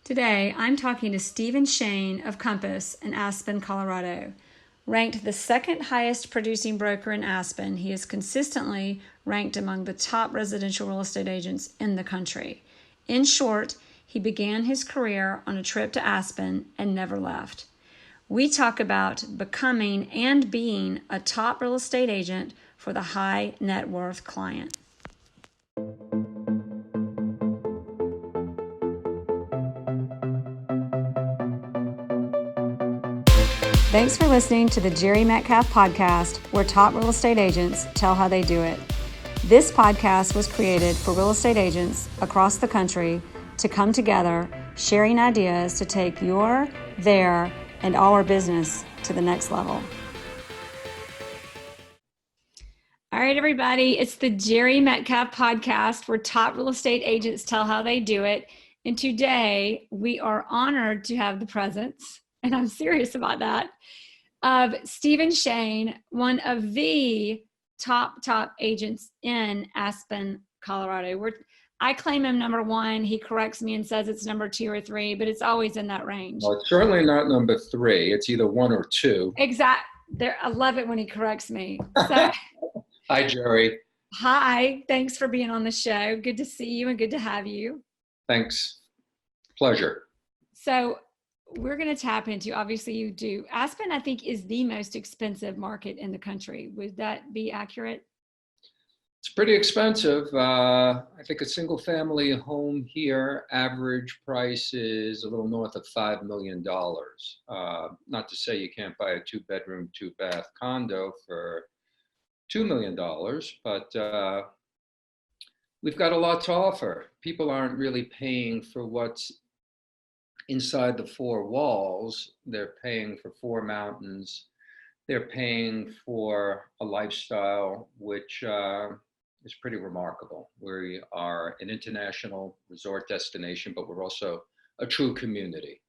Today, I'm talking to Stephen Shane of Compass in Aspen, Colorado. Ranked the second highest producing broker in Aspen, he is consistently ranked among the top residential real estate agents in the country. In short, he began his career on a trip to Aspen and never left. We talk about becoming and being a top real estate agent for the high net worth client. Thanks for listening to the Jere Metcalf Podcast, where top real estate agents tell how they do it. This podcast was created for real estate agents across the country to come together, sharing ideas to take your, their, and our business to the next level. All right, everybody, it's the Jere Metcalf Podcast, where top real estate agents tell how they do it. And today we are honored to have the presence, and I'm serious about that, of Stephen Shane, one of the top agents in Aspen, Colorado. I claim him number one. He corrects me and says it's number 2 or 3, but it's always in that range. Well, it's certainly not number 3. It's either 1 or 2. Exactly. I love it when he corrects me. So, hi, Jerry. Hi. Thanks for being on the show. Good to see you and good to have you. Thanks. Pleasure. So we're going to tap into, obviously you do. Aspen, I think, is the most expensive market in the country. Would that be accurate? It's pretty expensive. I think a single family home here, average price is a little north of $5 million. Not to say you can't buy a 2-bedroom, 2-bath condo for $2 million, but we've got a lot to offer. People aren't really paying for what's inside the 4 walls. They're paying for 4 mountains. They're paying for a lifestyle which is pretty remarkable. We are an international resort destination, but we're also a true community.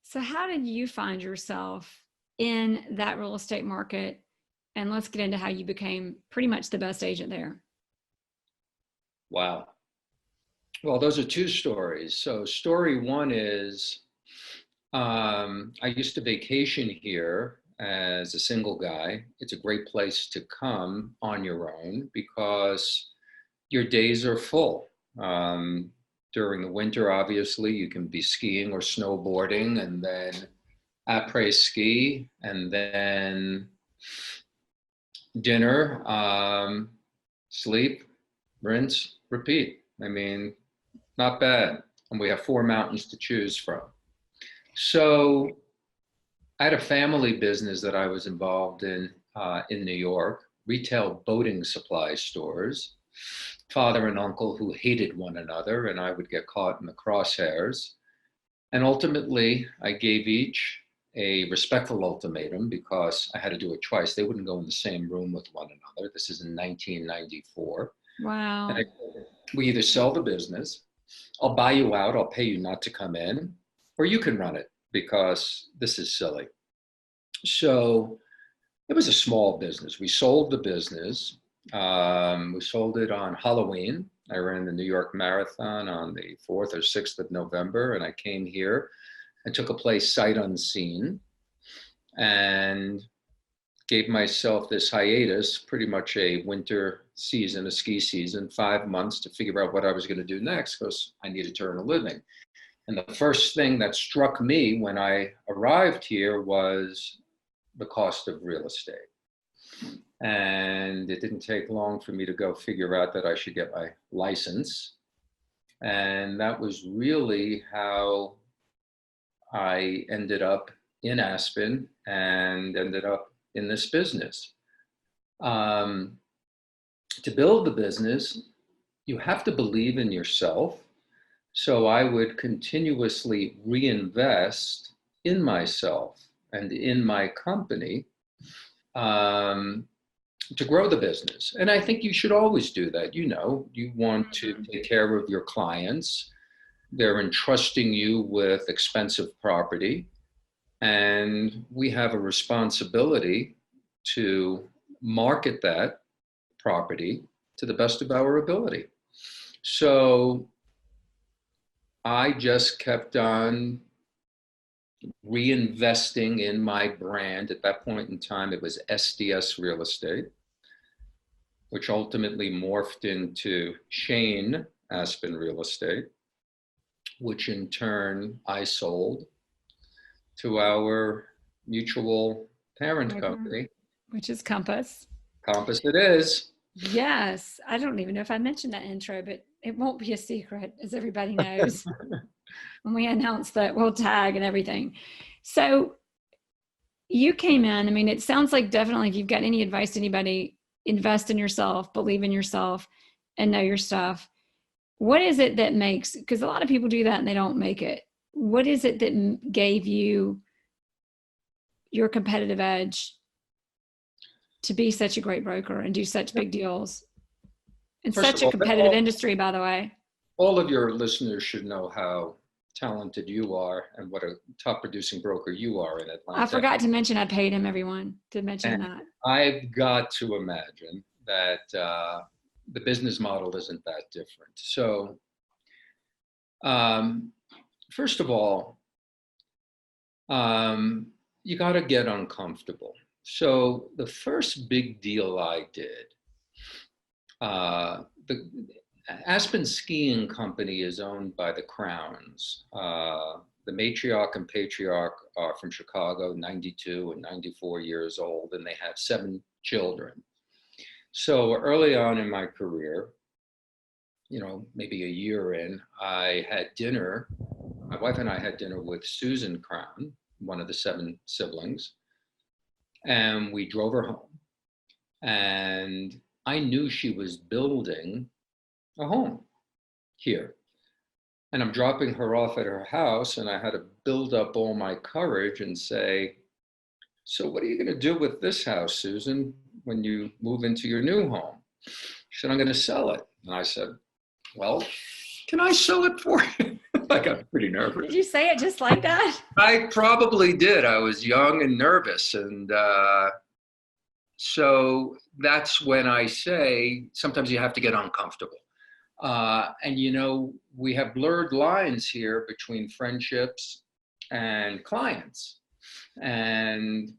So how did you find yourself in that real estate market? And let's get into how you became pretty much the best agent there. Wow. Well, those are 2 stories. So story 1 is I used to vacation here as a single guy. It's a great place to come on your own because your days are full. During the winter, obviously, you can be skiing or snowboarding, and then après ski, and then dinner, sleep, rinse, repeat. I mean, not bad. And we have 4 mountains to choose from. So I had a family business that I was involved in New York, retail boating supply stores, father and uncle who hated one another, and I would get caught in the crosshairs. And ultimately, I gave each a respectful ultimatum because I had to do it twice. They wouldn't go in the same room with one another. This is in 1994. Wow. And we either sell the business, I'll buy you out, I'll pay you not to come in, or you can run it because this is silly. So it was a small business. We sold the business. We sold it on Halloween. I ran the New York Marathon on the 4th or 6th of November, and I came here and took a place sight unseen and gave myself this hiatus, pretty much a winter season, a ski season, 5 months to figure out what I was going to do next because I needed to earn a living. And the first thing that struck me when I arrived here was the cost of real estate. And it didn't take long for me to go figure out that I should get my license. And that was really how I ended up in Aspen and ended up in this business. To build the business, you have to believe in yourself. So I would continuously reinvest in myself and in my company to grow the business. And I think you should always do that. You know, you want to take care of your clients. They're entrusting you with expensive property. And we have a responsibility to market that property to the best of our ability. So I just kept on reinvesting in my brand. At that point in time, it was SDS Real Estate, which ultimately morphed into Shane Aspen Real Estate, which in turn I sold to our mutual parent company. Which is Compass. Compass it is. Yes. I don't even know if I mentioned that intro, but it won't be a secret, as everybody knows. When we announce that, we'll tag and everything. So you came in, I mean, it sounds like definitely if you've got any advice to anybody, invest in yourself, believe in yourself, and know your stuff. What is it that makes, because a lot of people do that and they don't make it. What is it that gave you your competitive edge to be such a great broker and do such big deals in such a competitive industry, by the way? All of your listeners should know how talented you are and what a top producing broker you are in Atlanta. I forgot to mention I paid him, everyone, to mention and that. I've got to imagine that the business model isn't that different. So, first of all, you got to get uncomfortable. So the first big deal I did, the Aspen Skiing Company is owned by the Crowns. The matriarch and patriarch are from Chicago, 92 and 94 years old, and they have 7 children. So early on in my career, maybe a year in, I had dinner. My wife and I had dinner with Susan Crown, one of the 7 siblings, and we drove her home. And I knew she was building a home here. And I'm dropping her off at her house, and I had to build up all my courage and say, so what are you going to do with this house, Susan, when you move into your new home? She said, I'm going to sell it. And I said, well, can I sell it for you? I got pretty nervous. Did you say it just like that? I probably did. I was young and nervous. And so that's when I say, sometimes you have to get uncomfortable. And we have blurred lines here between friendships and clients. And,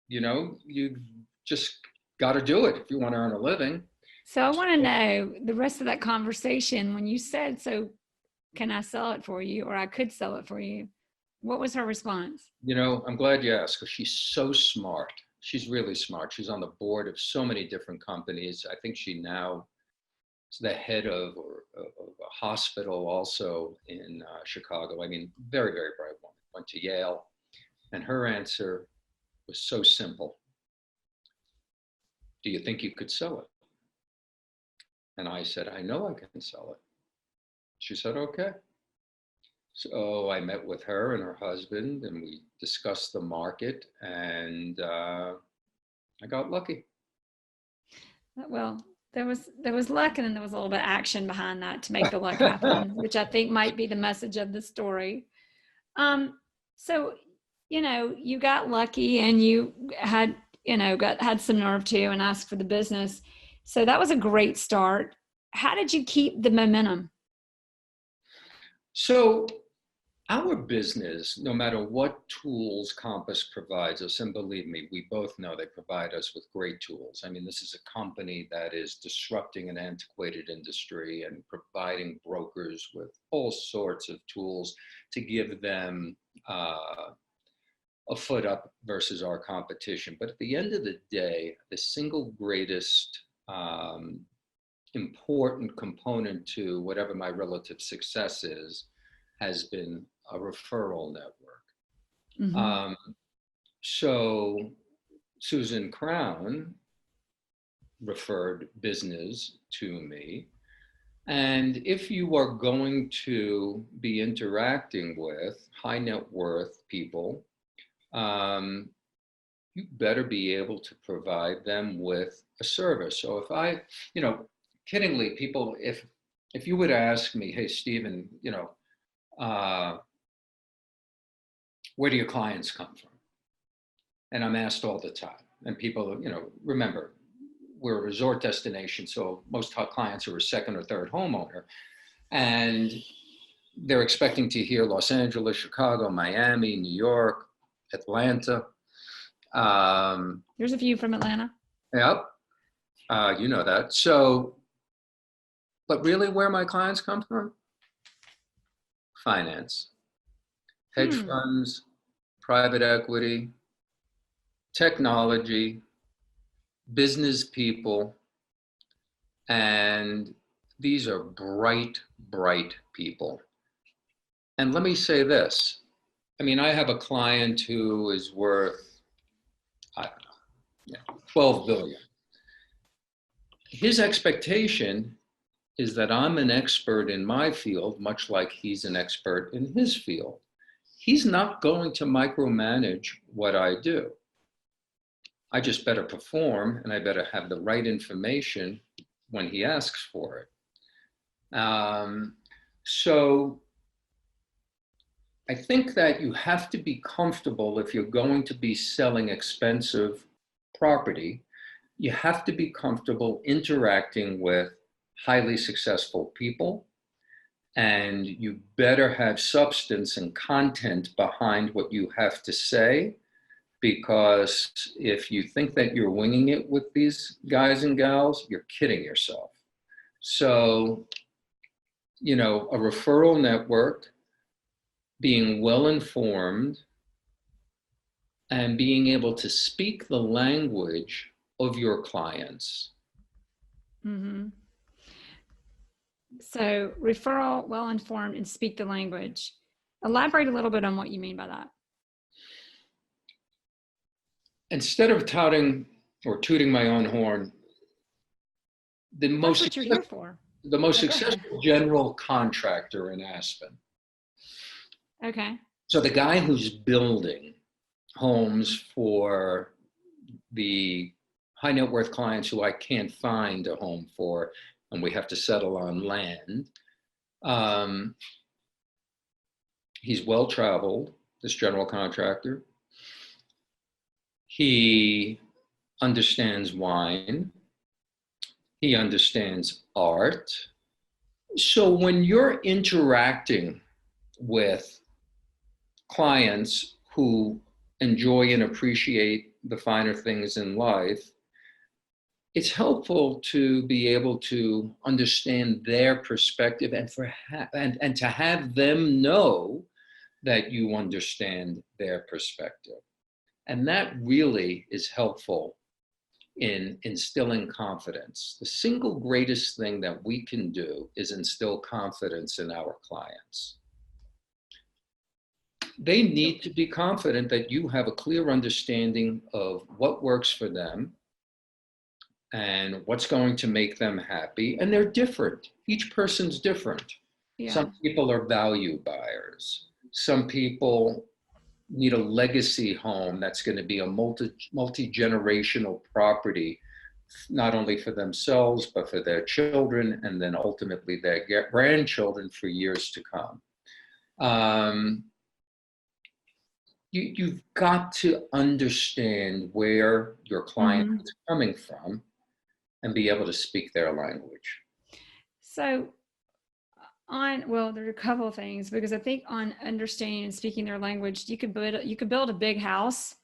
you've just got to do it if you want to earn a living. So I want to know the rest of that conversation. When you said, so can I sell it for you, or I could sell it for you? What was her response? I'm glad you asked, because she's so smart. She's really smart. She's on the board of so many different companies. I think she now is the head of a hospital also in Chicago. I mean, very, very bright woman. Went to Yale. And her answer was so simple. Do you think you could sell it? And I said, I know I can sell it. She said, okay. So I met with her and her husband, and we discussed the market, and I got lucky. Well, there was luck, and then there was a little bit of action behind that to make the luck happen, which I think might be the message of the story. So, you got lucky, and you had, had some nerve too, and asked for the business. So that was a great start. How did you keep the momentum? So our business, no matter what tools Compass provides us, and believe me, we both know they provide us with great tools. I mean, this is a company that is disrupting an antiquated industry and providing brokers with all sorts of tools to give them a foot up versus our competition. But at the end of the day, the single greatest important component to whatever my relative success is has been a referral network. Mm-hmm. So Susan Crown referred business to me. And if you are going to be interacting with high net worth people, you better be able to provide them with a service. So if I, kiddingly, people, if you would ask me, hey, Stephen, where do your clients come from? And I'm asked all the time. And people, remember, we're a resort destination, so most clients are a second or third homeowner. And they're expecting to hear Los Angeles, Chicago, Miami, New York, Atlanta. There's a few from Atlanta. Yep, you know that. So, but really where my clients come from? Finance, hedge funds, private equity, technology, business people, and these are bright, bright people. And let me say this. I mean, I have a client who is worth, I don't know, 12 billion. His expectation is that I'm an expert in my field, much like he's an expert in his field. He's not going to micromanage what I do. I just better perform, and I better have the right information when he asks for it. So I think that you have to be comfortable if you're going to be selling expensive property. You have to be comfortable interacting with highly successful people, and you better have substance and content behind what you have to say, because if you think that you're winging it with these guys and gals, you're kidding yourself. So, you know, a referral network, being well informed, and being able to speak the language of your clients. Mm-hmm. So referral, well informed, and speak the language. Elaborate a little bit on what you mean by that. Instead of touting or tooting my own horn, the most successful general contractor in Aspen. Okay. So the guy who's building homes for the high net worth clients who I can't find a home for, and we have to settle on land. He's well traveled, this general contractor. He understands wine. He understands art. So when you're interacting with clients who enjoy and appreciate the finer things in life, it's helpful to be able to understand their perspective and to have them know that you understand their perspective. And that really is helpful in instilling confidence. The single greatest thing that we can do is instill confidence in our clients. They need to be confident that you have a clear understanding of what works for them and what's going to make them happy. And they're different. Each person's different. Yeah. Some people are value buyers. Some people need a legacy home that's going to be a multi-generational property, not only for themselves, but for their children, and then ultimately their grandchildren for years to come. You've got to understand where your client is coming from and be able to speak their language. So there are a couple of things, because I think on understanding and speaking their language, you could build a big house,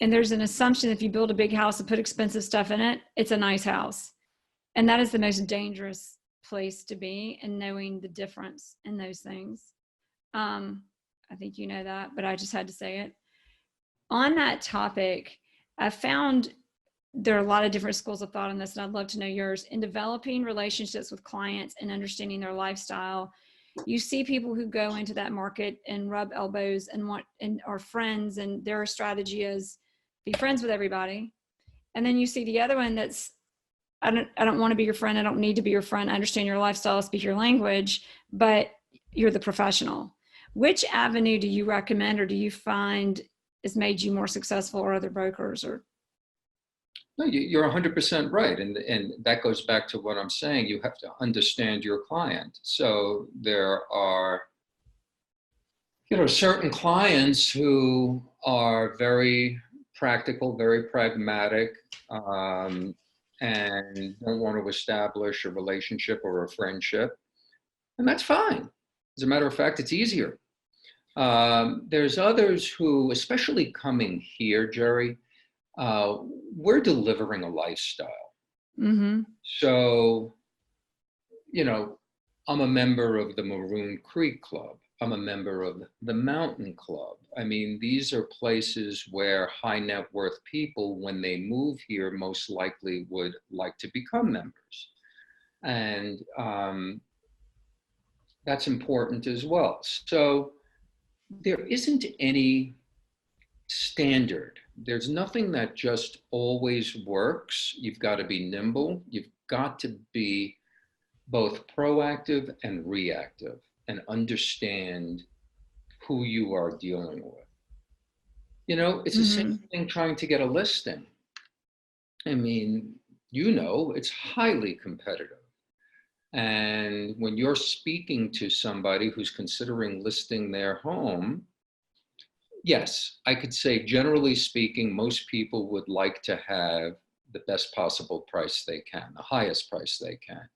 and there's an assumption if you build a big house and put expensive stuff in it, it's a nice house. And that is the most dangerous place to be, in knowing the difference in those things. I think you know that, but I just had to say it. On that topic, I found there are a lot of different schools of thought on this, and I'd love to know yours. In developing relationships with clients and understanding their lifestyle, you see people who go into that market and rub elbows and are friends, and their strategy is be friends with everybody. And then you see the other one that's, I don't want to be your friend. I don't need to be your friend. I understand your lifestyle, speak your language, but you're the professional. Which avenue do you recommend, or do you find has made you more successful, or other brokers? Or no, you're 100% right, and that goes back to what I'm saying. You have to understand your client. So there are, certain clients who are very practical, very pragmatic, and don't want to establish a relationship or a friendship, and that's fine. As a matter of fact, it's easier. There's others who, especially coming here, Jerry, we're delivering a lifestyle. Mm-hmm. So, you know, I'm a member of the Maroon Creek Club. I'm a member of the Mountain Club. I mean, these are places where high net worth people, when they move here, most likely would like to become members. And that's important as well. So there isn't any standard. There's nothing that just always works. You've got to be nimble. You've got to be both proactive and reactive and understand who you are dealing with. You know, it's the same thing trying to get a listing. I mean, you know, it's highly competitive. And when you're speaking to somebody who's considering listing their home, yes, I could say generally speaking, most people would like to have the best possible price they can, the highest price they can.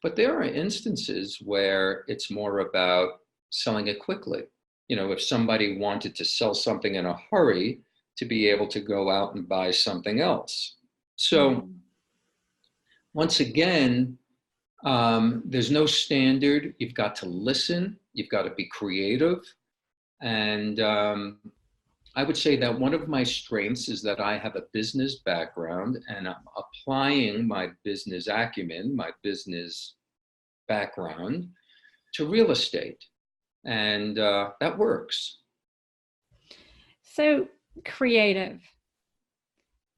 But there are instances where it's more about selling it quickly. You know, if somebody wanted to sell something in a hurry, to be able to go out and buy something else. So once again, there's no standard. You've got to listen. You've got to be creative. And I would say that one of my strengths is that I have a business background, and I'm applying my business acumen, my business background to real estate. And that works. So creative.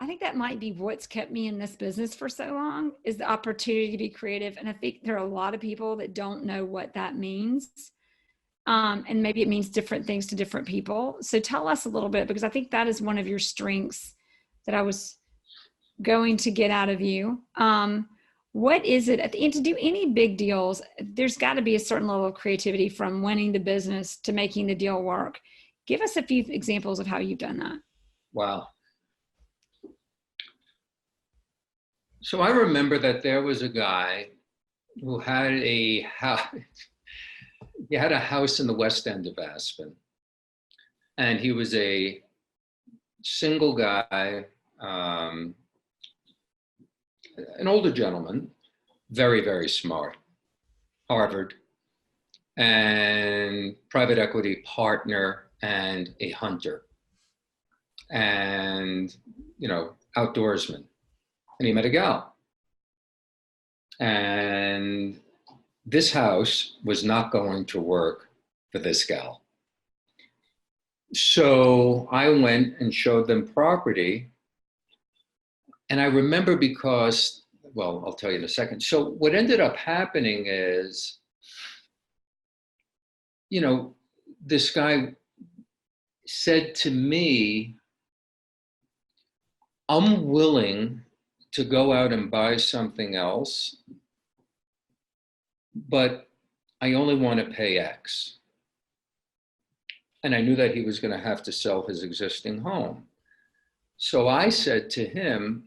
I think that might be what's kept me in this business for so long, is the opportunity to be creative. And I think there are a lot of people that don't know what that means. And maybe it means different things to different people. So tell us a little bit, because I think that is one of your strengths that I was going to get out of you. What is it at the end to do any big deals? There's got to be a certain level of creativity from winning the business to making the deal work. Give us a few examples of how you've done that. Wow. So I remember that there was a guy who had a house. He had a house in the west end of Aspen, and he was a single guy, an older gentleman, very, very smart, Harvard, and private equity partner and a hunter, and, you know, outdoorsman. And he met a gal. And this house was not going to work for this gal. So I went and showed them property. And I remember because, well, I'll tell you in a second. So what ended up happening is, you know, this guy said to me, I'm willing to go out and buy something else, but I only want to pay X. And I knew that he was going to have to sell his existing home. So I said to him,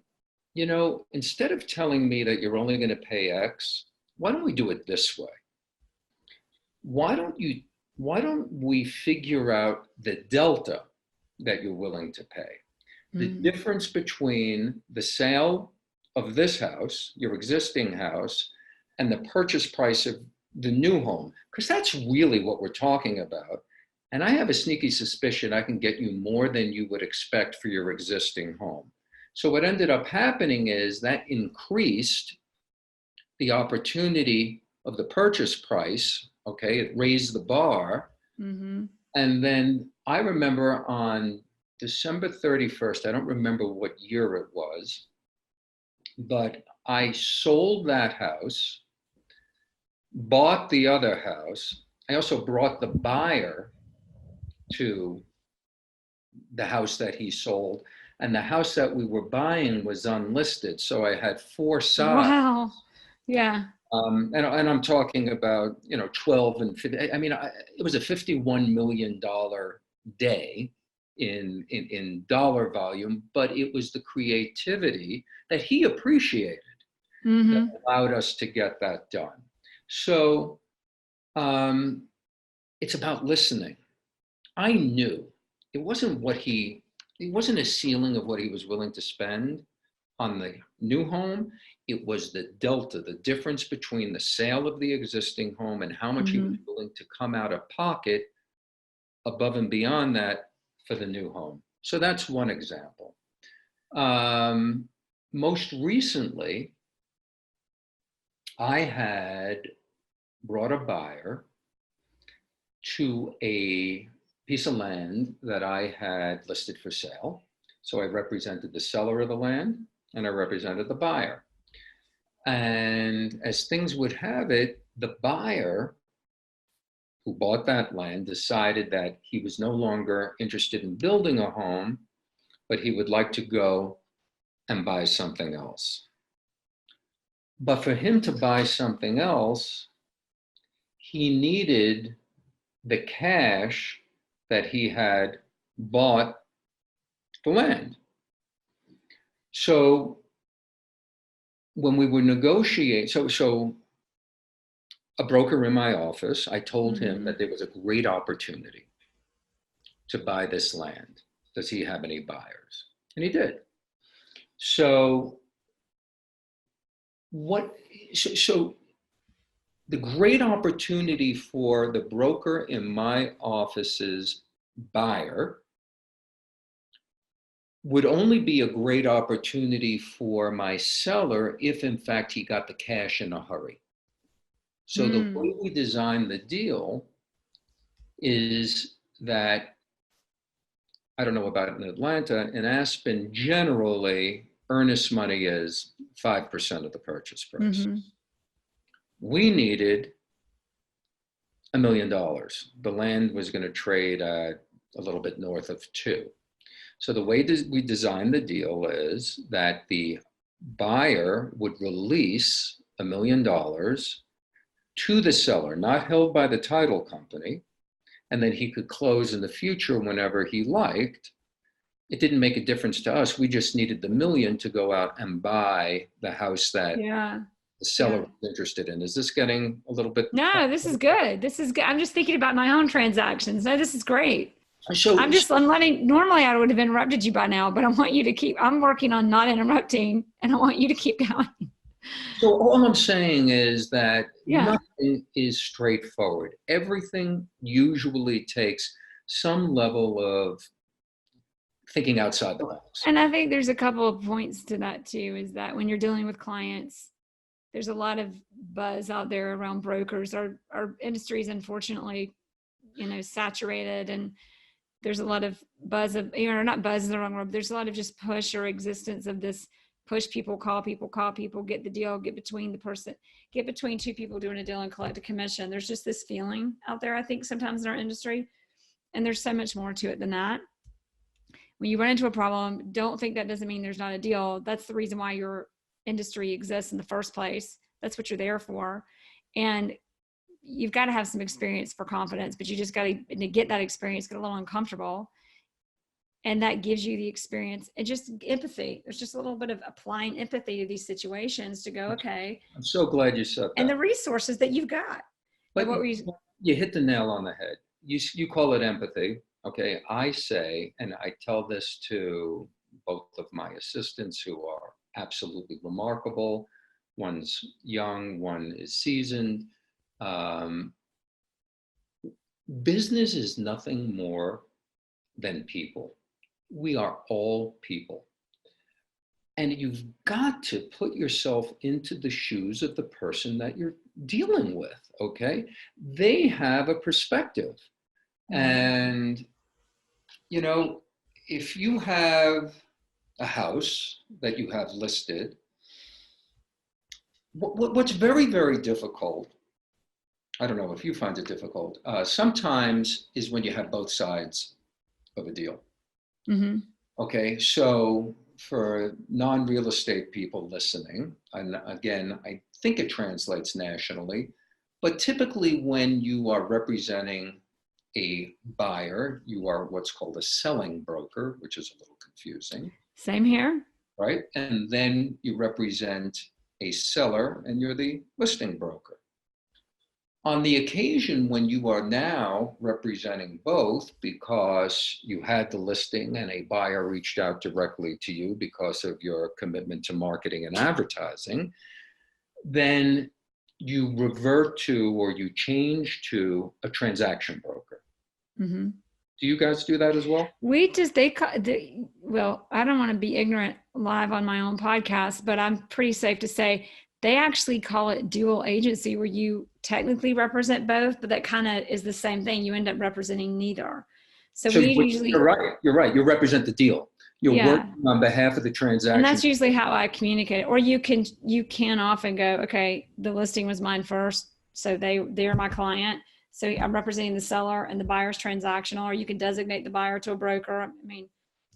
you know, instead of telling me that you're only going to pay X, why don't we do it this way? Why don't we figure out the delta that you're willing to pay? The difference between the sale of this house, your existing house, and the purchase price of the new home, because that's really what we're talking about. And I have a sneaky suspicion I can get you more than you would expect for your existing home. So what ended up happening is that increased the opportunity of the purchase price. Okay, it raised the bar. And then I remember on December 31st, I don't remember what year it was, but I sold that house, bought the other house. I also brought the buyer to the house that he sold, and the house that we were buying was unlisted. So I had 4 sides. Wow. Yeah. And I'm talking about, you know, 12 and 50. I mean, it was a $51 million day in dollar volume, but it was the creativity that he appreciated that allowed us to get that done. So it's about listening. I knew it wasn't it wasn't a ceiling of what he was willing to spend on the new home. It was the delta, the difference between the sale of the existing home and how much he was willing to come out of pocket above and beyond that for the new home. So that's one example. Most recently, I had brought a buyer to a piece of land that I had listed for sale. So I represented the seller of the land and I represented the buyer. And as things would have it, the buyer who bought that land decided that he was no longer interested in building a home, but he would like to go and buy something else. But for him to buy something else, he needed the cash that he had bought the land. So when we were negotiating, so a broker in my office, I told him that there was a great opportunity to buy this land. Does he have any buyers? And he did. So the great opportunity for the broker in my office's buyer would only be a great opportunity for my seller if in fact he got the cash in a hurry. So the way we designed the deal is that, I don't know about in Atlanta, in Aspen, generally, earnest money is 5% of the purchase price. We needed $1 million. The land was going to trade a little bit north of 2. So the way we designed the deal is that the buyer would release $1 million to the seller, not held by the title company, and then he could close in the future whenever he liked. It didn't make a difference to us. We just needed the $1 million to go out and buy the house that the seller was interested in. Is this getting a little bit? No, this is good. This is good. I'm just thinking about my own transactions. No, this is great. I'm letting, normally I would have interrupted you by now, but I want you to I'm working on not interrupting and I want you to keep going. So all I'm saying is that nothing is straightforward. Everything usually takes some level of thinking outside the box. And I think there's a couple of points to that too, is that when you're dealing with clients, there's a lot of buzz out there around brokers. Our industry is unfortunately, saturated, and there's a lot of buzz of, not buzz is the wrong word, there's a lot of just push or existence of this push people, call people, get the deal, get between two people doing a deal and collect a commission. There's just this feeling out there, I think, sometimes in our industry. And there's so much more to it than that. When you run into a problem, don't think that doesn't mean there's not a deal. That's the reason why your industry exists in the first place. That's what you're there for. And you've got to have some experience for confidence, but you just got to get that experience, get a little uncomfortable. And that gives you the experience and just empathy. There's just a little bit of applying empathy to these situations to go, okay. I'm so glad you said that. And the resources that you've got. But you hit the nail on the head. You call it empathy. Okay, I say, and I tell this to both of my assistants who are absolutely remarkable. One's young, one is seasoned. Business is nothing more than people. We are all people. And you've got to put yourself into the shoes of the person that you're dealing with, okay? They have a perspective. And, if you have a house that you have listed, what's very, very difficult, I don't know if you find it difficult, sometimes is when you have both sides of a deal. Okay, so for non-real estate people listening, and again, I think it translates nationally, but typically when you are representing a buyer, you are what's called a selling broker, which is a little confusing. Same here. Right? And then you represent a seller and you're the listing broker. On the occasion when you are now representing both because you had the listing and a buyer reached out directly to you because of your commitment to marketing and advertising, then you revert to or you change to a transaction broker. Mm-hmm. Do you guys do that as well? Well, I don't want to be ignorant live on my own podcast, but I'm pretty safe to say they actually call it dual agency, where you technically represent both, but that kind of is the same thing. You end up representing neither. So we usually, you're right. You're right. You represent the deal. You're yeah, working on behalf of the transaction. and that's usually how I communicate it. Or you can often go, okay, the listing was mine first, so they're my client. So I'm representing the seller and the buyer's transactional, or you can designate the buyer to a broker. I mean,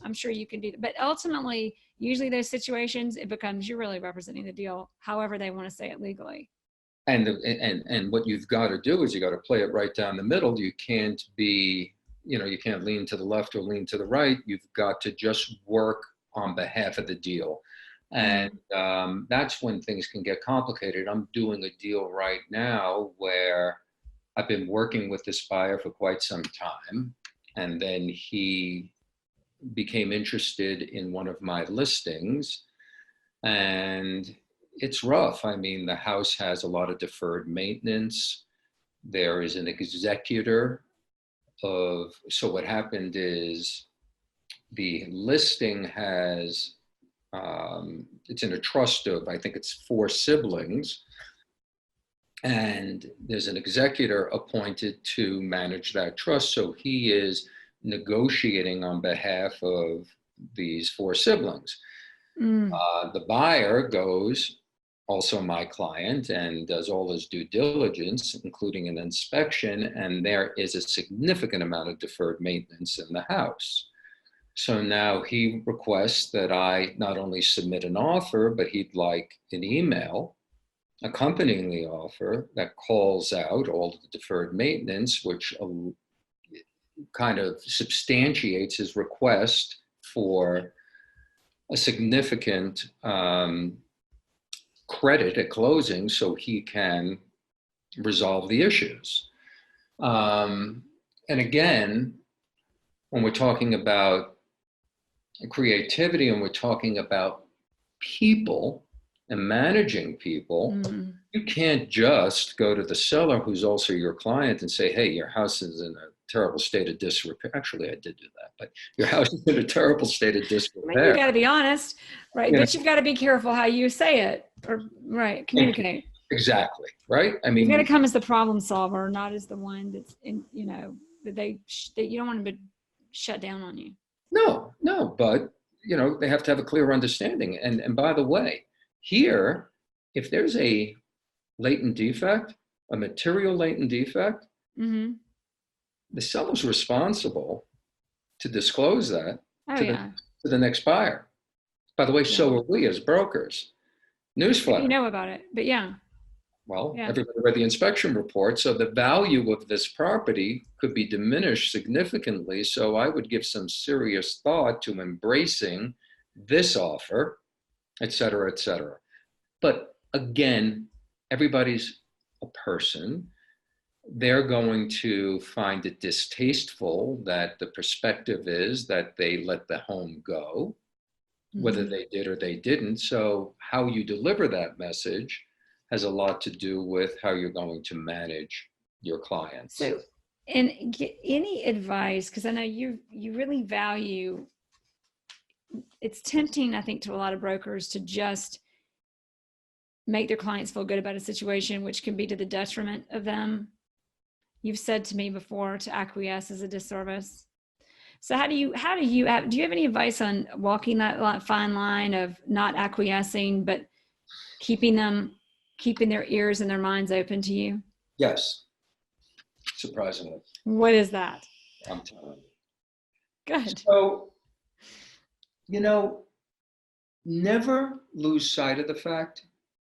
I'm sure you can do that. But ultimately, usually those situations, it becomes you're really representing the deal, however they want to say it legally. And what you've got to do is you got to play it right down the middle. You can't be, you can't lean to the left or lean to the right. You've got to just work on behalf of the deal. And that's when things can get complicated. I'm doing a deal right now where I've been working with this buyer for quite some time, and then he became interested in one of my listings, and it's rough. I mean, the house has a lot of deferred maintenance. There is an executor so what happened is the listing has, it's in a trust of, I think it's 4 siblings. And there's an executor appointed to manage that trust. So he is negotiating on behalf of these 4 siblings. The buyer goes, also my client, and does all his due diligence, including an inspection, and there is a significant amount of deferred maintenance in the house. So now he requests that I not only submit an offer, but he'd like an email accompanying the offer that calls out all of the deferred maintenance, which kind of substantiates his request for a significant credit at closing so he can resolve the issues. And again, when we're talking about creativity and we're talking about people and managing people, you can't just go to the seller who's also your client and say, hey, your house is in a terrible state of disrepair. Actually, I did do that, but your house is in a terrible state of disrepair. I mean, you got to be honest, right? But you've got to be careful how you say it, or right, communicate. Exactly, right? I mean, you've got to come as the problem solver, not as the one that's in, that you don't want to be shut down on you. No, but they have to have a clear understanding. And by the way, here, if there's a latent defect, a material latent defect, the seller's responsible to disclose that to the next buyer. By the way, so are we as brokers. Newsflash. You know about it, but everybody read the inspection report, so the value of this property could be diminished significantly. So I would give some serious thought to embracing this offer, et cetera, et cetera. But again, everybody's a person. They're going to find it distasteful that the perspective is that they let the home go, whether they did or they didn't. So how you deliver that message has a lot to do with how you're going to manage your clients. So, and get any advice, because I know you really value, it's tempting, I think, to a lot of brokers to just make their clients feel good about a situation, which can be to the detriment of them. You've said to me before, to acquiesce is a disservice. So do you have any advice on walking that fine line of not acquiescing, but keeping their ears and their minds open to you? Yes. Surprisingly. What is that? I'm telling you. Good. So, never lose sight of the fact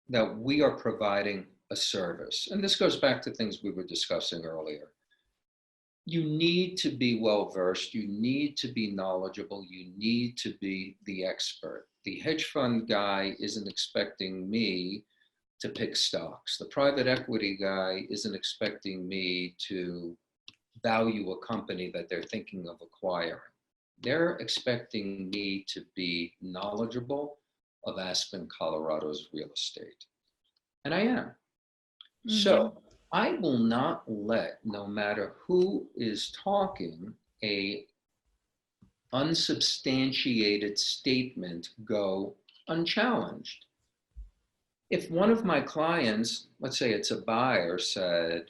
that we are providing a service. And this goes back to things we were discussing earlier. You need to be well-versed. You need to be knowledgeable. You need to be the expert. The hedge fund guy isn't expecting me to pick stocks. The private equity guy isn't expecting me to value a company that they're thinking of acquiring. They're expecting me to be knowledgeable of Aspen, Colorado's real estate. And I am. Mm-hmm. So I will not let, no matter who is talking, a unsubstantiated statement go unchallenged. If one of my clients, let's say it's a buyer, said,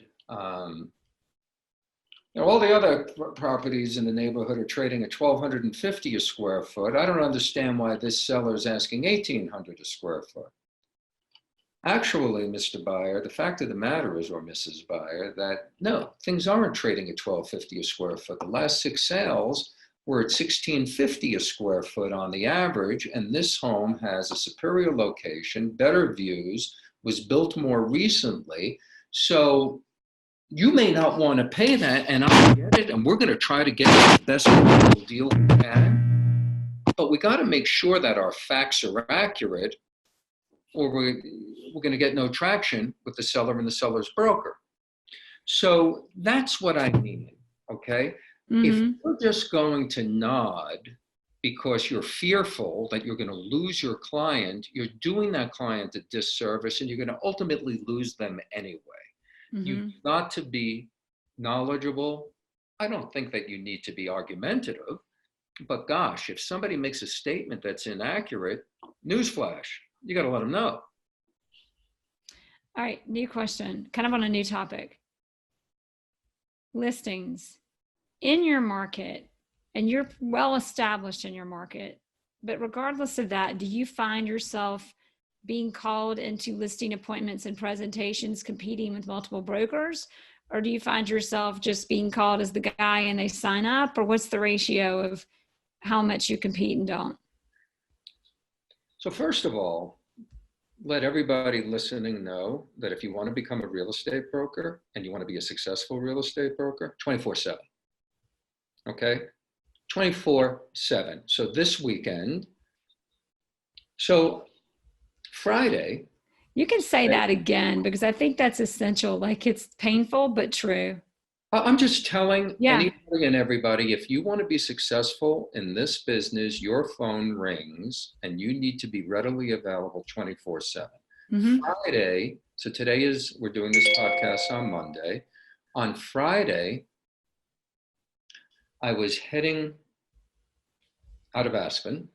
all the other properties in the neighborhood are trading at $1,250 a square foot. I don't understand why this seller is asking $1,800 a square foot. Actually, Mr. Buyer, the fact of the matter is, or Mrs. Buyer, that no, things aren't trading at $1,250 a square foot. The last 6 sales were at $1,650 a square foot on the average, and this home has a superior location, better views, was built more recently. So you may not want to pay that, and I get it, and we're going to try to get the best possible deal we can. But we got to make sure that our facts are accurate, or we're going to get no traction with the seller and the seller's broker. So that's what I mean, okay? Mm-hmm. If you're just going to nod because you're fearful that you're going to lose your client, you're doing that client a disservice, and you're going to ultimately lose them anyway. Mm-hmm. You've got to be knowledgeable. I don't think that you need to be argumentative, but gosh, if somebody makes a statement that's inaccurate, newsflash, you got to let them know. All right, new question, kind of on a new topic. Listings in your market, and you're well established in your market, but regardless of that, do you find yourself being called into listing appointments and presentations competing with multiple brokers? Or do you find yourself just being called as the guy and they sign up? Or what's the ratio of how much you compete and don't? So first of all, let everybody listening know that if you want to become a real estate broker and you want to be a successful real estate broker, 24/7. Okay? 24/7. So this weekend, so Friday. You can say that again, because I think that's essential. Like, it's painful, but true. I'm just telling anybody and everybody, if you want to be successful in this business, your phone rings and you need to be readily available 24/7. Mm-hmm. Friday, so we're doing this podcast on Monday. On Friday, I was heading out of Aspen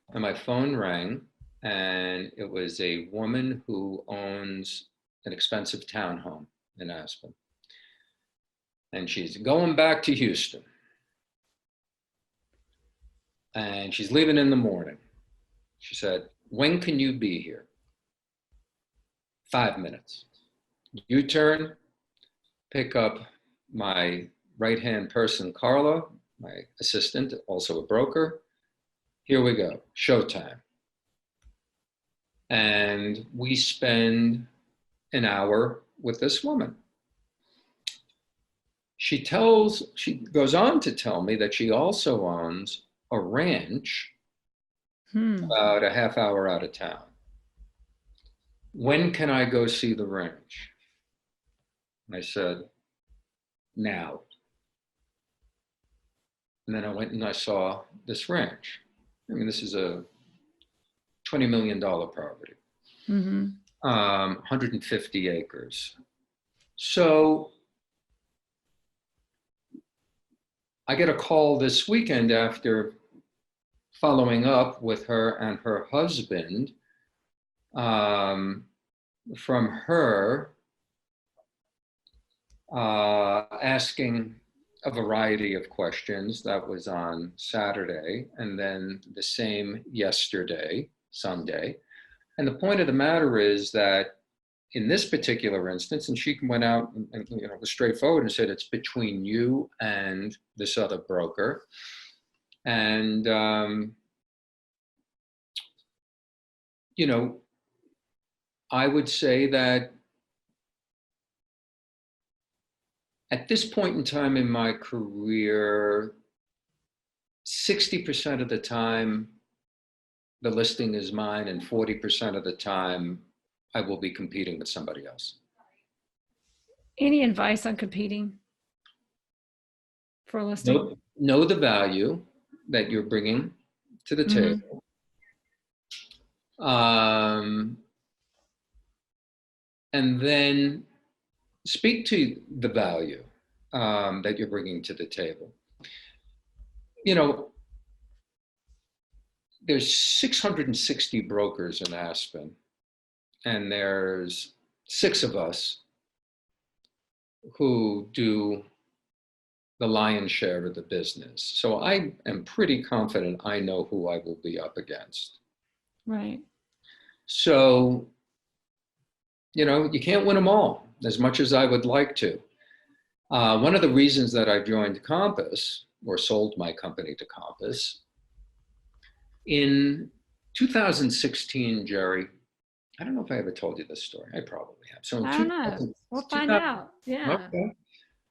and my phone rang. And it was a woman who owns an expensive townhome in Aspen. And she's going back to Houston. And she's leaving in the morning. She said, when can you be here? 5 minutes. U-turn, pick up my right-hand person, Carla, my assistant, also a broker. Here we go, showtime. And we spend an hour with this woman. She goes on to tell me that she also owns a ranch about a half hour out of town. When can I go see the ranch? And I said, now. And then I went and I saw this ranch. I mean, this is a $20 million property, 150 acres. So I get a call this weekend after following up with her and her husband from her asking a variety of questions. That was on Saturday, and then the same yesterday, Sunday. And the point of the matter is that in this particular instance, and she went out and was straightforward and said, it's between you and this other broker. And, I would say that at this point in time in my career, 60% of the time, the listing is mine, and 40% of the time, I will be competing with somebody else. Any advice on competing for a listing? Know the value that you're bringing to the table. And then speak to the value that you're bringing to the table. You know, there's 660 brokers in Aspen, and there's 6 of us who do the lion's share of the business. So I am pretty confident I know who I will be up against. Right. So, you know, you can't win them all as much as I would like to. One of the reasons that I joined Compass, or sold my company to Compass, in 2016, Jere, I don't know if I ever told you this story. I probably have. So I don't know. We'll find out. Yeah. Okay.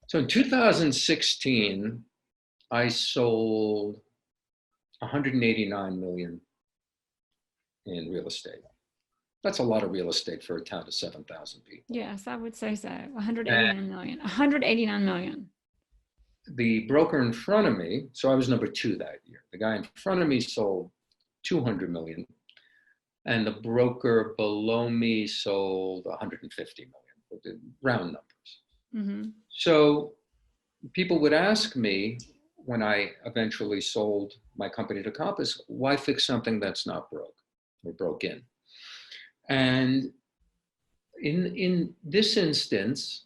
So in 2016, I sold 189 million in real estate. That's a lot of real estate for a town of 7,000 people. Yes, I would say so. 189 million. 189 million. The broker in front of me, so I was number 2 that year. The guy in front of me sold 200 million, and the broker below me sold 150 million, round numbers. So people would ask me when I eventually sold my company to Compass, why fix something that's not broke or broken? And in this instance,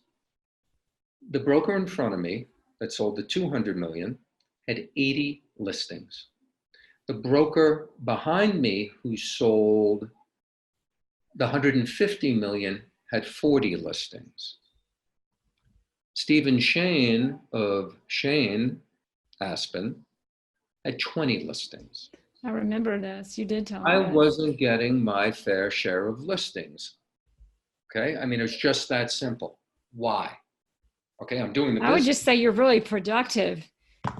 the broker in front of me that sold the 200 million had 80 listings. The broker behind me who sold the 150 million had 40 listings. Stephen Shane of Shane, Aspen, had 20 listings. I remember this. You did tell me. I wasn't getting my fair share of listings. Okay, I mean, it's just that simple. Why? Okay, I'm doing the business. I would just say you're really productive.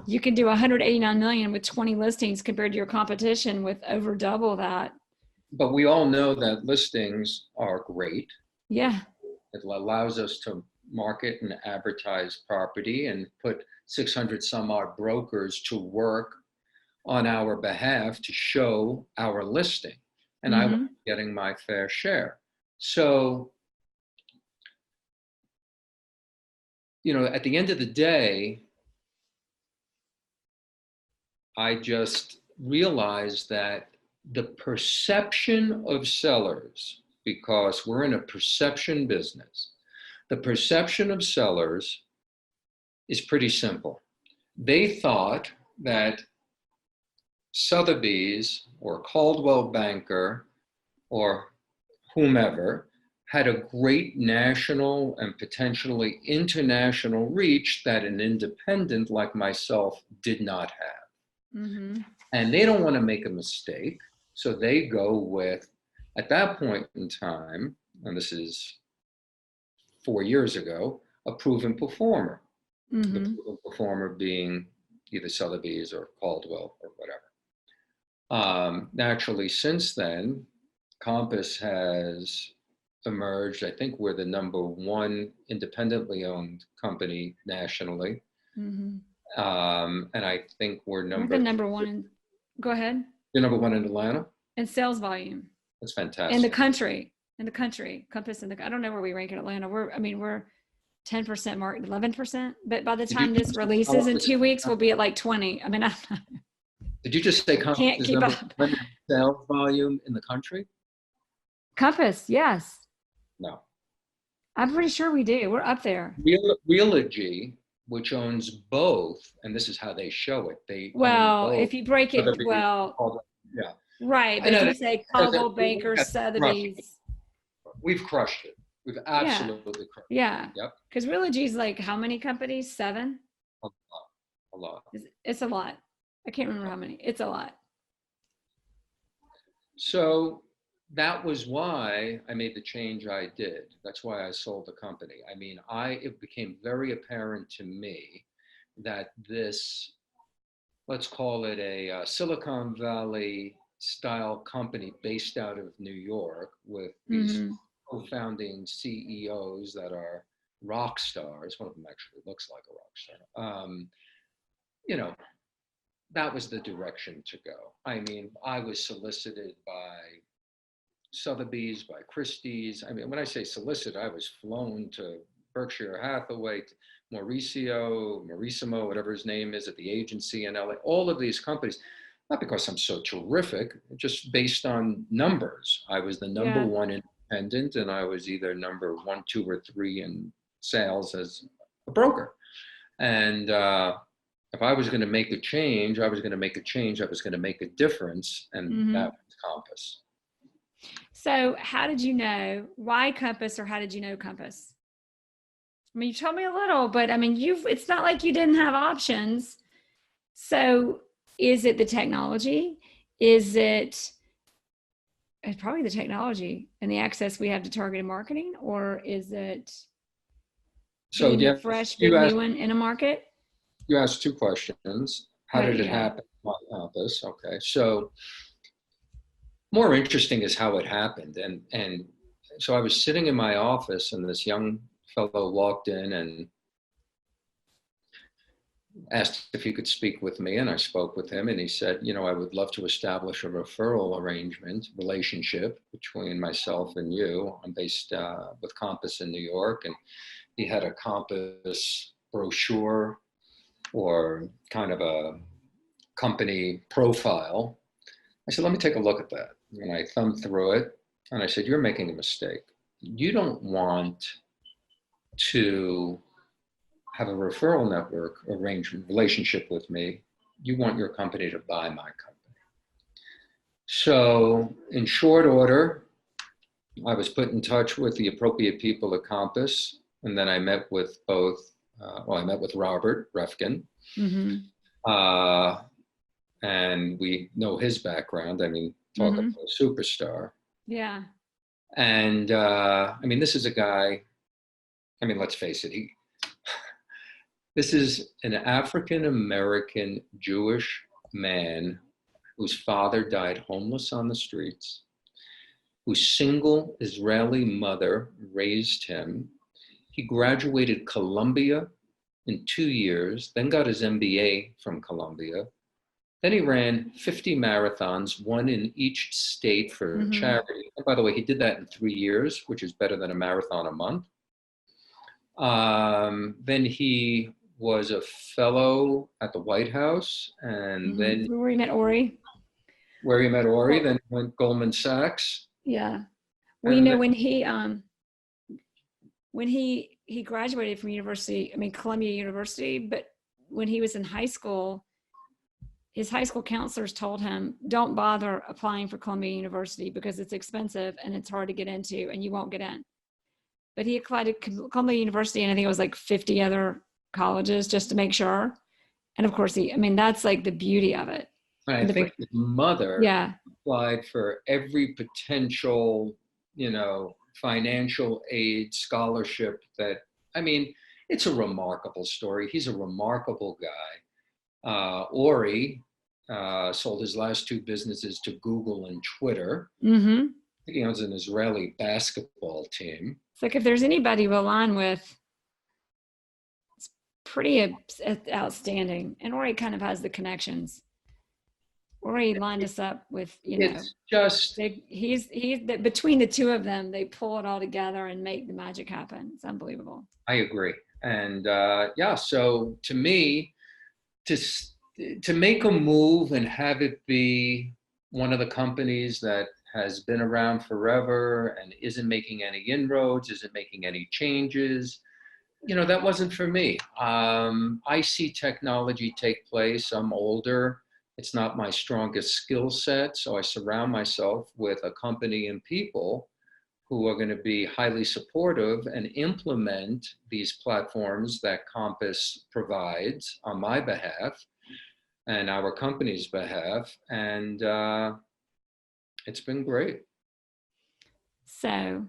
You can do 189 million with 20 listings compared to your competition with over double that. But we all know that listings are great. Yeah. It allows us to market and advertise property and put 600 some odd brokers to work on our behalf to show our listing. And I was getting my fair share. So, you know, at the end of the day, I just realized that the perception of sellers, because we're in a perception business, the perception of sellers is pretty simple. They thought that Sotheby's or Coldwell Banker or whomever had a great national and potentially international reach that an independent like myself did not have. And they don't want to make a mistake. So they go with, at that point in time, and this is 4 years ago, a proven performer. The proven performer being either Sotheby's or Caldwell or whatever. Naturally, since then, Compass has emerged. I think we're the number 1 independently owned company nationally. And I think we're the number 1 go ahead. You're number 1 in Atlanta? In sales volume. That's fantastic. In the country. Compass I don't know where we rank in Atlanta. We're 10% market, 11%. But by the time this releases in 2 weeks, we'll be at like 20. I mean, did you just say Compass can't is keep number up. 1 in sales volume in the country? Compass, yes. No. I'm pretty sure we do. We're up there. Realogy, which owns both, and this is how they show it. If you break it, yeah. Right, but if you say Coldwell Banker, Sotheby's. We've crushed it. We've absolutely crushed it. Yeah. Yep. Because Realogy is like how many companies? 7? A lot. It's a lot. I can't remember how many. It's a lot. So that was why I made the change I did. That's why I sold the company. I mean, it became very apparent to me that this, let's call it a Silicon Valley style company based out of New York with these co-founding CEOs that are rock stars. One of them actually looks like a rock star. You know, that was the direction to go. I mean, I was solicited by Sotheby's, by Christie's. I mean, when I say solicited, I was flown to Berkshire Hathaway, to Marissimo, whatever his name is, at the agency in LA, all of these companies, not because I'm so terrific, just based on numbers. I was the number one independent, and I was either number 1, 2, or 3 in sales as a broker. And if I was going to make a change, I was going to make a change. I was going to make a difference, and that was Compass. So how did you know, why Compass, or how did you know Compass? I mean, you told me a little, but I mean, it's not like you didn't have options. So is it the technology? Is it's probably the technology and the access we have to targeted marketing, or is it being a fresh, big new one in a market? You asked 2 questions. How did it happen on Compass? Okay. So more interesting is how it happened. And so I was sitting in my office, and this young fellow walked in and asked if he could speak with me, and I spoke with him, and he said, I would love to establish a referral relationship between myself and you. I'm based with Compass in New York, and he had a Compass brochure or kind of a company profile. I said, let me take a look at that. And I thumbed through it, and I said, you're making a mistake. You don't want to have a referral network arrangement relationship with me. You want your company to buy my company. So in short order, I was put in touch with the appropriate people at Compass, and then I met with I met with Robert Refkin, and we know his background. I mean, talk about a superstar. Yeah. And I mean, this is a guy, I mean, let's face it, this is an African-American Jewish man whose father died homeless on the streets, whose single Israeli mother raised him. He graduated Columbia in 2 years, then got his MBA from Columbia. Then he ran 50 marathons, one in each state for charity. And by the way, he did that in 3 years, which is better than a marathon a month. Then he was a fellow at the White House, and then where he met Ori, then went Goldman Sachs. Yeah. Well, when he graduated from Columbia University, but when he was in high school, his high school counselors told him, don't bother applying for Columbia University because it's expensive and it's hard to get into and you won't get in. But he applied to Columbia University, and I think it was like 50 other colleges just to make sure. And of course, that's like the beauty of it. And I think his mother applied for every potential, financial aid scholarship it's a remarkable story. He's a remarkable guy. Ori sold his last 2 businesses to Google and Twitter. I think he owns an Israeli basketball team. It's like, if there's anybody we'll align with, it's pretty outstanding. And Ori kind of has the connections. Ori lined us up with, it's just, he's between the 2 of them, they pull it all together and make the magic happen. It's unbelievable. I agree. And so to me, to make a move and have it be one of the companies that has been around forever and isn't making any inroads, isn't making any changes, that wasn't for me. I see technology take place. I'm older. It's not my strongest skill set. So I surround myself with a company and people who are going to be highly supportive and implement these platforms that Compass provides on my behalf and our company's behalf. And it's been great. So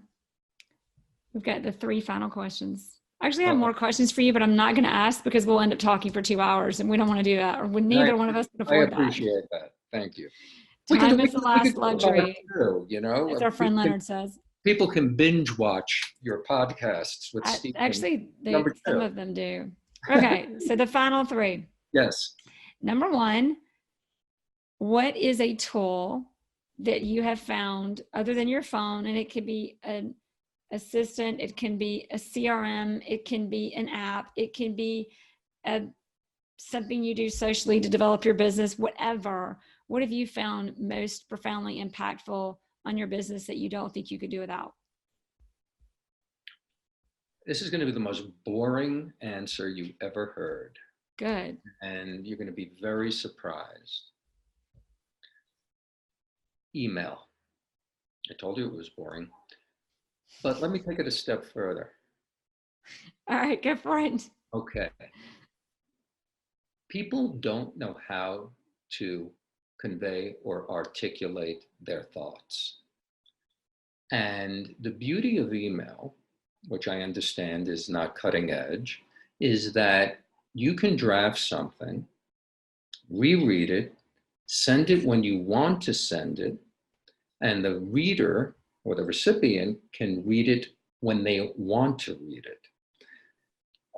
we've got the 3 final questions. I actually have more questions for you, but I'm not going to ask because we'll end up talking for 2 hours, and we don't want to do that, or neither one of us can afford that. I appreciate that. Thank you. Time is the last luxury, as our friend Leonard says. people can binge watch your podcasts with Steve. Actually, Number some two. of them do. Okay, so the final three. Yes. Number one, what is a tool that you have found other than your phone? And it could be an assistant, it can be a CRM, it can be an app, it can be something you do socially to develop your business, whatever. What have you found most profoundly impactful on your business that you don't think you could do without? This is going to be the most boring answer you ever heard. Good. And you're going to be very surprised. Email. I told you it was boring. But let me take it a step further. All right, go for it. Okay. People don't know how to convey or articulate their thoughts. And the beauty of email, which I understand is not cutting edge, is that you can draft something, reread it, send it when you want to send it, and the reader or the recipient can read it when they want to read it.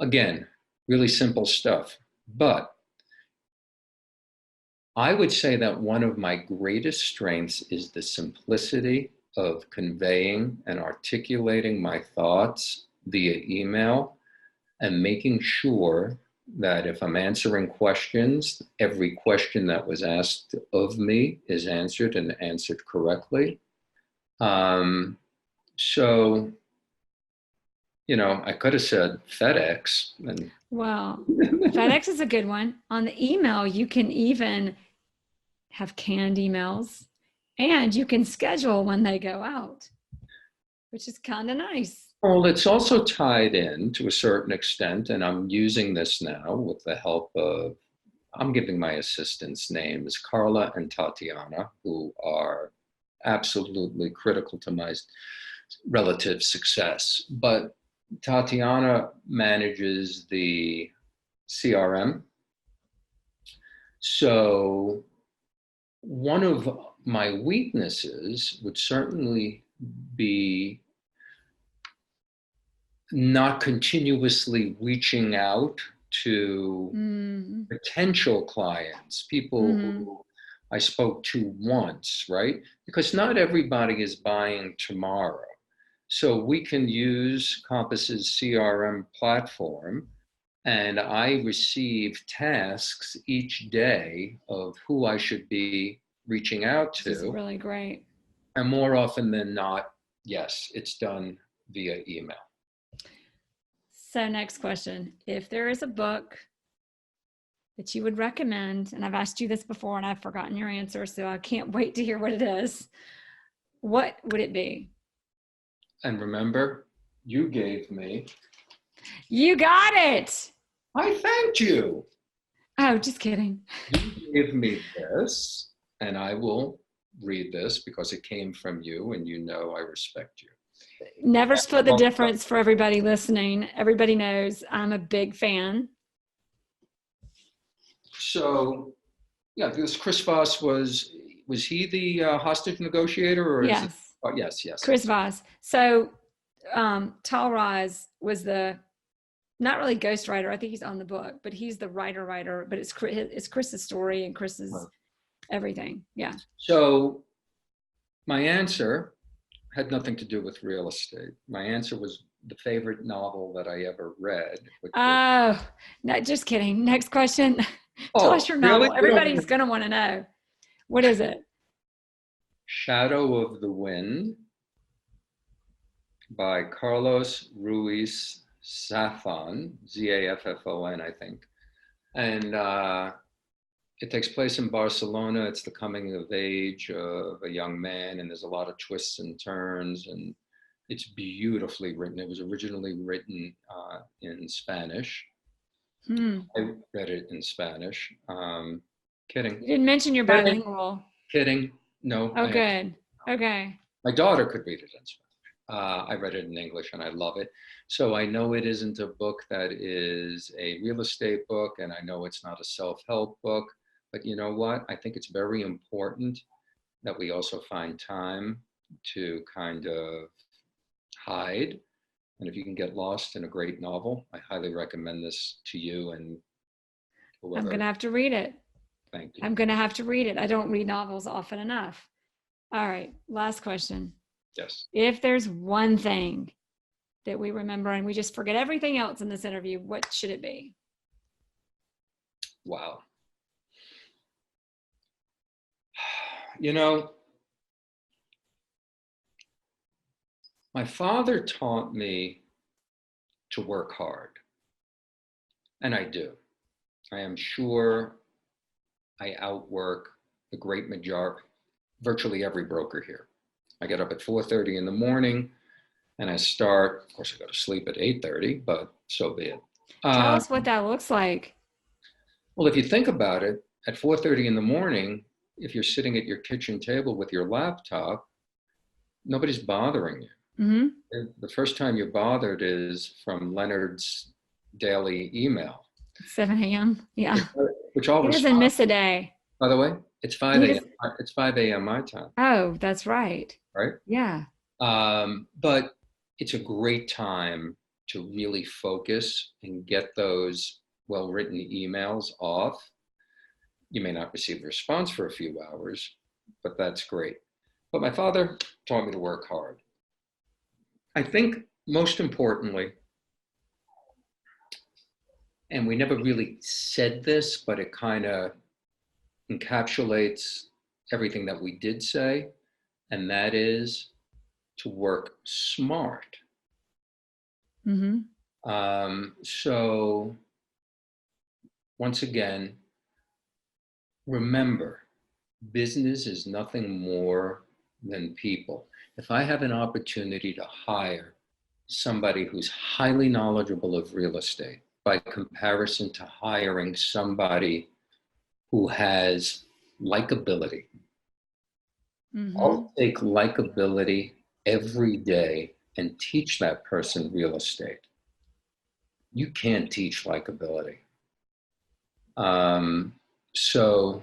Again, really simple stuff. But I would say that one of my greatest strengths is the simplicity of conveying and articulating my thoughts via email and making sure that if I'm answering questions, every question that was asked of me is answered and answered correctly. So, I could have said FedEx. Well, FedEx is a good one. On the email, you can even have canned emails and you can schedule when they go out, which is kind of nice. Well, it's also tied in to a certain extent, and I'm using this now with the help of, I'm giving my assistants names, Carla and Tatiana, who are absolutely critical to my relative success. But Tatiana manages the CRM. So one of my weaknesses would certainly be not continuously reaching out to potential clients, people who I spoke to once, right? Because not everybody is buying tomorrow. So we can use Compass's CRM platform, and I receive tasks each day of who I should be reaching out to. This is really great. And more often than not, yes, it's done via email. So next question, if there is a book that you would recommend, and I've asked you this before and I've forgotten your answer, so I can't wait to hear what it is, what would it be? And remember, you gave me. You got it. I thanked you. Oh, just kidding. You gave me this, and I will read this because it came from you, and I respect you. Never split the difference for everybody listening. Everybody knows I'm a big fan. So, yeah, this Chris Voss was he the hostage negotiator? Or yes. Is it, oh, yes. Chris Voss. So Tal Raz was the, not really ghostwriter. I think he's on the book, but he's the writer, but it's Chris's story and Chris's everything. Yeah. So my answer had nothing to do with real estate. My answer was the favorite novel that I ever read. Oh, no, just kidding. Next question. Tell us your novel. Really? Everybody's going to want to know. What is it? Shadow of the Wind by Carlos Ruiz Zafón, Zaffon, I think. And it takes place in Barcelona. It's the coming of age of a young man, and there's a lot of twists and turns, and it's beautifully written. It was originally written in Spanish. I read it in Spanish. Kidding. You didn't mention you're bilingual. Kidding. No. Oh, good. Okay. My daughter could read it in Spanish. I read it in English and I love it. So I know it isn't a book that is a real estate book, and I know it's not a self-help book, but you know what? I think it's very important that we also find time to kind of hide. And if you can get lost in a great novel, I highly recommend this to you and whoever. I'm going to have to read it. Thank you. I'm going to have to read it. I don't read novels often enough. All right. Last question. Yes. If there's one thing that we remember and we just forget everything else in this interview, what should it be? Wow. You know, my father taught me to work hard, and I do. I am sure I outwork the great majority, virtually every broker here. I get up at 4:30 in the morning, and I start. Of course, I go to sleep at 8:30, but so be it. Tell us what that looks like. Well, if you think about it, at 4:30 in the morning, if you're sitting at your kitchen table with your laptop, nobody's bothering you. Mm-hmm. The first time you're bothered is from Leonard's daily email. 7 a.m. Yeah. Which always He doesn't miss a day. By the way, it's 5 a.m. It's 5 a.m. my time. Oh, that's right. Right? Yeah. But it's a great time to really focus and get those well-written emails off. You may not receive a response for a few hours, but that's great. But my father taught me to work hard. I think most importantly, and we never really said this, but it kind of encapsulates everything that we did say, and that is to work smart. Mm-hmm. So once again, remember, business is nothing more than people. If I have an opportunity to hire somebody who's highly knowledgeable of real estate by comparison to hiring somebody who has likability, Mm-hmm. I'll take likability every day and teach that person real estate. You can't teach likability. So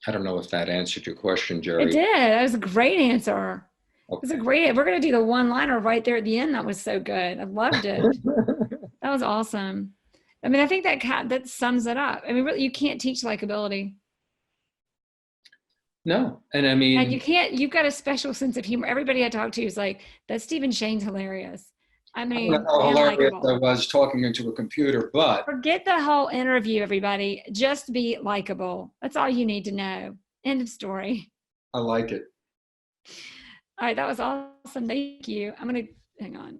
I don't know if that answered your question, Jere. It did. That was a great answer. Okay. It was a great, we're going to do the one-liner right there at the end. That was so good. I loved it. That was awesome. I mean, I think that sums it up. I mean, really, you can't teach likability. No. And I mean, and you've got a special sense of humor. Everybody I talk to is like, that Stephen Shane's hilarious. I mean, I don't know how hilarious I was talking into a computer, but forget the whole interview, everybody. Just be likable. That's all you need to know. End of story. I like it. All right, that was awesome. Thank you. I'm going to hang on.